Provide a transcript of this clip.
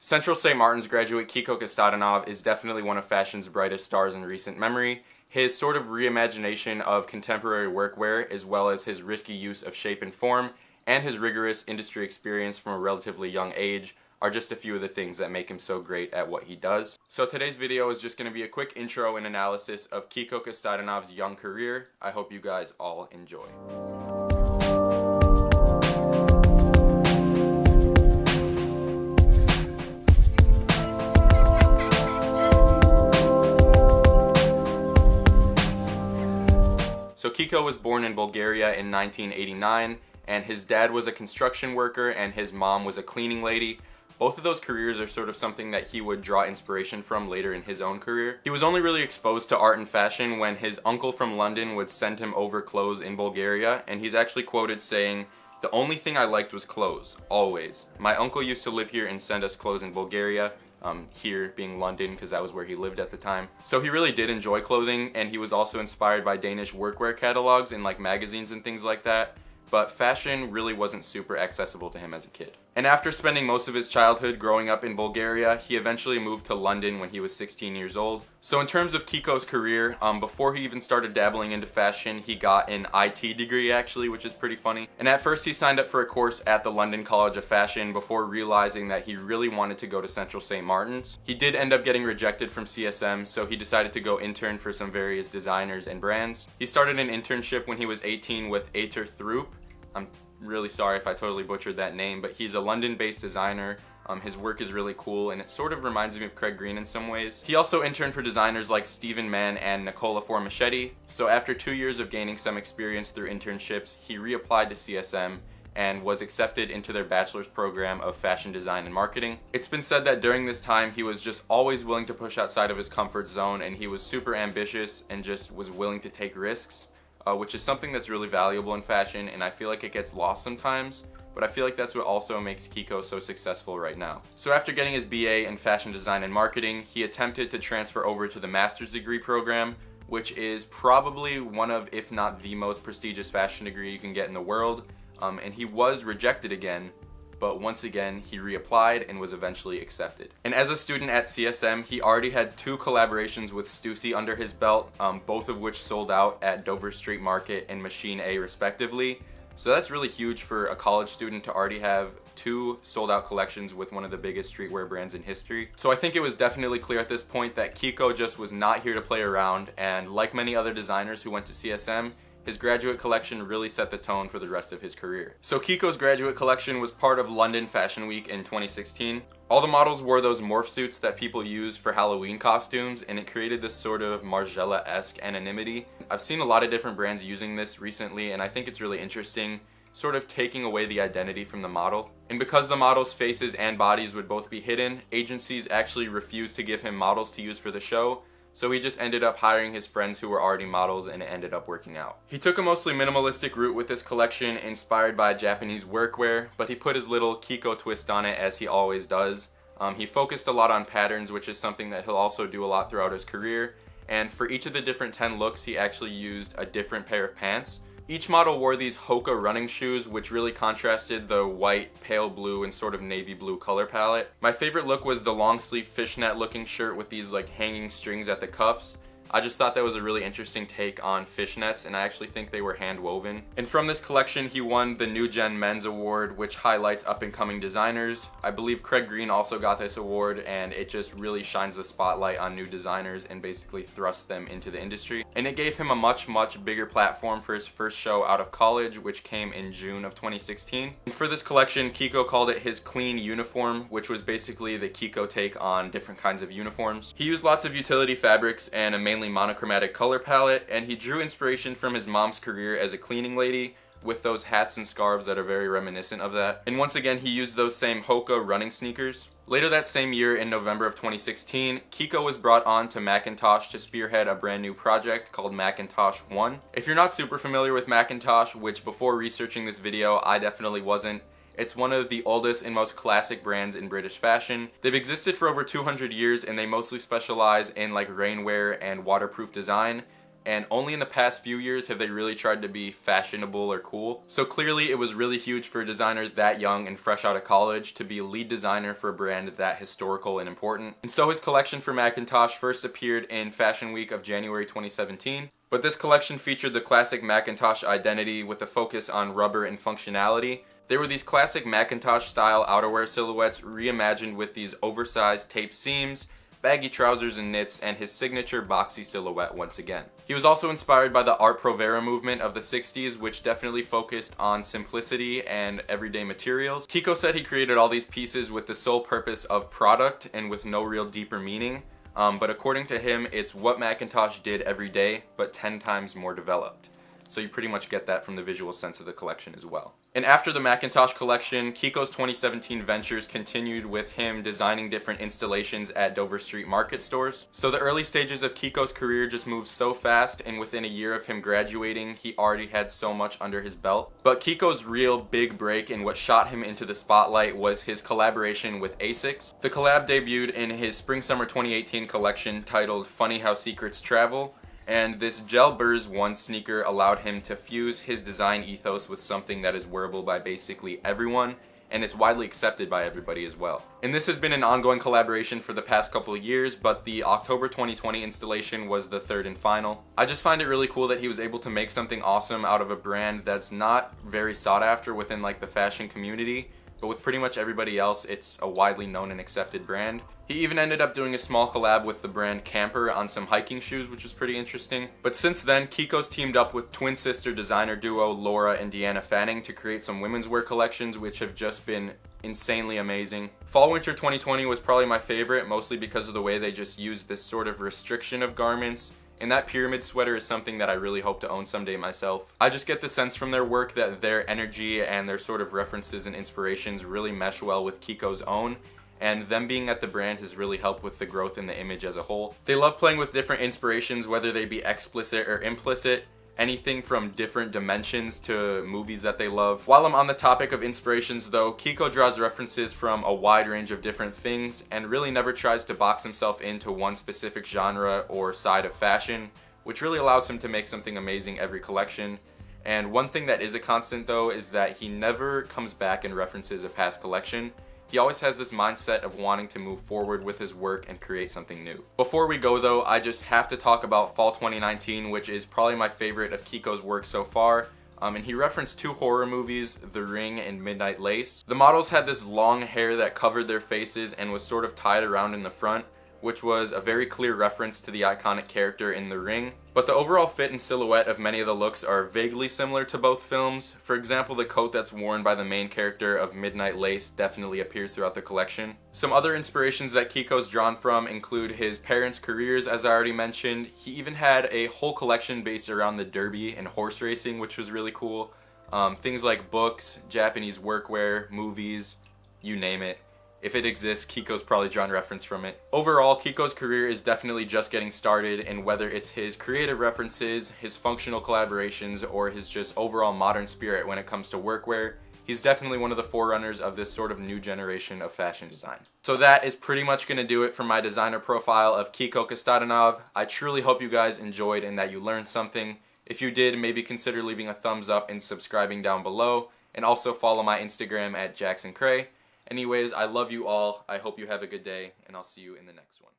Central St. Martin's graduate Kiko Kostadinov is definitely one of fashion's brightest stars in recent memory. His sort of reimagination of contemporary workwear, as well as his risky use of shape and form, and his rigorous industry experience from a relatively young age, are just a few of the things that make him so great at what he does. So today's video is just going to be a quick intro and analysis of Kiko Kostadinov's young career. I hope you guys all enjoy. So Kiko was born in Bulgaria in 1989, and his dad was a construction worker and his mom was a cleaning lady. Both of those careers are sort of something that he would draw inspiration from later in his own career. He was only really exposed to art and fashion when his uncle from London would send him over clothes in Bulgaria, and he's actually quoted saying, "The only thing I liked was clothes, always. My uncle used to live here and send us clothes in Bulgaria." Here being London, because that was where he lived at the time. So he really did enjoy clothing, and he was also inspired by Danish workwear catalogs in like magazines and things like that. But fashion really wasn't super accessible to him as a kid. And after spending most of his childhood growing up in Bulgaria, he eventually moved to London when he was 16 years old. So in terms of Kiko's career, before he even started dabbling into fashion, he got an IT degree actually, which is pretty funny. And at first he signed up for a course at the London College of Fashion before realizing that he really wanted to go to Central St. Martin's. He did end up getting rejected from CSM, so he decided to go intern for some various designers and brands. He started an internship when he was 18 with Ater Throop. I'm really sorry if I totally butchered that name, but he's a London-based designer. His work is really cool, and it sort of reminds me of Craig Green in some ways. He also interned for designers like Stephen Mann and Nicola Formichetti. So after 2 years of gaining some experience through internships, he reapplied to CSM and was accepted into their bachelor's program of fashion design and marketing. It's been said that during this time he was just always willing to push outside of his comfort zone, and he was super ambitious and just was willing to take risks. Which is something that's really valuable in fashion, and I feel like it gets lost sometimes, but I feel like that's what also makes Kiko so successful right now. So after getting his BA in fashion design and marketing, he attempted to transfer over to the master's degree program, which is probably one of, if not the most prestigious fashion degree you can get in the world, and he was rejected again, but once again he reapplied and was eventually accepted. And as a student at CSM, he already had 2 collaborations with Stussy under his belt, both of which sold out at Dover Street Market and Machine A respectively. So that's really huge for a college student to already have 2 sold out collections with one of the biggest streetwear brands in history. So I think it was definitely clear at this point that Kiko just was not here to play around, and like many other designers who went to CSM, his graduate collection really set the tone for the rest of his career. So Kiko's graduate collection was part of London Fashion Week in 2016. All the models wore those morph suits that people use for Halloween costumes, and it created this sort of Margiela-esque anonymity. I've seen a lot of different brands using this recently, and I think it's really interesting, sort of taking away the identity from the model. And because the model's faces and bodies would both be hidden, agencies actually refused to give him models to use for the show, so he just ended up hiring his friends who were already models, and it ended up working out. He took a mostly minimalistic route with this collection, inspired by Japanese workwear, but he put his little Kiko twist on it, as he always does. He focused a lot on patterns, which is something that he'll also do a lot throughout his career, and for each of the different 10 looks he actually used a different pair of pants. Each model wore these Hoka running shoes, which really contrasted the white, pale blue, and sort of navy blue color palette. My favorite look was the long sleeve fishnet looking shirt with these like hanging strings at the cuffs. I just thought that was a really interesting take on fishnets, and I actually think they were hand woven. And from this collection he won the New Gen Men's Award, which highlights up and coming designers. I believe Craig Green also got this award, and it just really shines the spotlight on new designers and basically thrusts them into the industry. And it gave him a much bigger platform for his first show out of college, which came in June of 2016. And for this collection, Kiko called it his clean uniform, which was basically the Kiko take on different kinds of uniforms. He used lots of utility fabrics and a mainly monochromatic color palette, and he drew inspiration from his mom's career as a cleaning lady, with those hats and scarves that are very reminiscent of that. And once again he used those same Hoka running sneakers. Later that same year, in November of 2016, Kiko was brought on to Mackintosh to spearhead a brand new project called Mackintosh 1. If you're not super familiar with Mackintosh, which before researching this video I definitely wasn't, it's one of the oldest and most classic brands in British fashion. They've existed for over 200 years, and they mostly specialize in like rainwear and waterproof design. and only in the past few years have they really tried to be fashionable or cool. So clearly it was really huge for a designer that young and fresh out of college to be lead designer for a brand that historical and important. And so his collection for Mackintosh first appeared in Fashion Week of January 2017. But this collection featured the classic Mackintosh identity with a focus on rubber and functionality. They were these classic Mackintosh style outerwear silhouettes reimagined with these oversized taped seams, baggy trousers and knits, and his signature boxy silhouette once again. He was also inspired by the Art Provera movement of the 60s, which definitely focused on simplicity and everyday materials. Kiko said he created all these pieces with the sole purpose of product and with no real deeper meaning, but according to him, it's what Mackintosh did every day, but 10 times more developed. So you pretty much get that from the visual sense of the collection as well. And after the Mackintosh collection, Kiko's 2017 ventures continued with him designing different installations at Dover Street Market stores. So the early stages of Kiko's career just moved so fast, and within a year of him graduating, he already had so much under his belt. But Kiko's real big break and what shot him into the spotlight was his collaboration with Asics. The collab debuted in his Spring-Summer 2018 collection titled Funny How Secrets Travel. And this Gel Burrs 1 sneaker allowed him to fuse his design ethos with something that is wearable by basically everyone, and is widely accepted by everybody as well. And this has been an ongoing collaboration for the past couple of years, but the October 2020 installation was the third and final. I just find it really cool that he was able to make something awesome out of a brand that's not very sought after within like the fashion community, but with pretty much everybody else, it's a widely known and accepted brand. He even ended up doing a small collab with the brand Camper on some hiking shoes, which was pretty interesting. But since then, Kiko's teamed up with twin sister designer duo Laura and Deanna Fanning to create some women's wear collections, which have just been insanely amazing. Fall/Winter 2020 was probably my favorite, mostly because of the way they just used this sort of restriction of garments. And that pyramid sweater is something that I really hope to own someday myself. I just get the sense from their work that their energy and their sort of references and inspirations really mesh well with Kiko's own, and them being at the brand has really helped with the growth in the image as a whole. They love playing with different inspirations, whether they be explicit or implicit, anything from different dimensions to movies that they love. While I'm on the topic of inspirations though, Kiko draws references from a wide range of different things and really never tries to box himself into one specific genre or side of fashion, which really allows him to make something amazing every collection. And one thing that is a constant though is that he never comes back and references a past collection. He always has this mindset of wanting to move forward with his work and create something new. Before we go though, I just have to talk about Fall 2019, which is probably my favorite of Kiko's work so far. And he referenced two horror movies, The Ring and Midnight Lace. The models had this long hair that covered their faces and was sort of tied around in the front, which was a very clear reference to the iconic character in The Ring. But the overall fit and silhouette of many of the looks are vaguely similar to both films. For example, the coat that's worn by the main character of Midnight Lace definitely appears throughout the collection. Some other inspirations that Kiko's drawn from include his parents' careers, as I already mentioned. He even had a whole collection based around the derby and horse racing, which was really cool. Things like books, Japanese workwear, movies, you name it. If it exists, Kiko's probably drawn reference from it. Overall, Kiko's career is definitely just getting started, and whether it's his creative references, his functional collaborations, or his just overall modern spirit when it comes to workwear, he's definitely one of the forerunners of this sort of new generation of fashion design. So that is pretty much going to do it for my designer profile of Kiko Kostadinov. I truly hope you guys enjoyed and that you learned something. If you did, maybe consider leaving a thumbs up and subscribing down below, and also follow my Instagram at JacksonCray. Anyways, I love you all. I hope you have a good day, and I'll see you in the next one.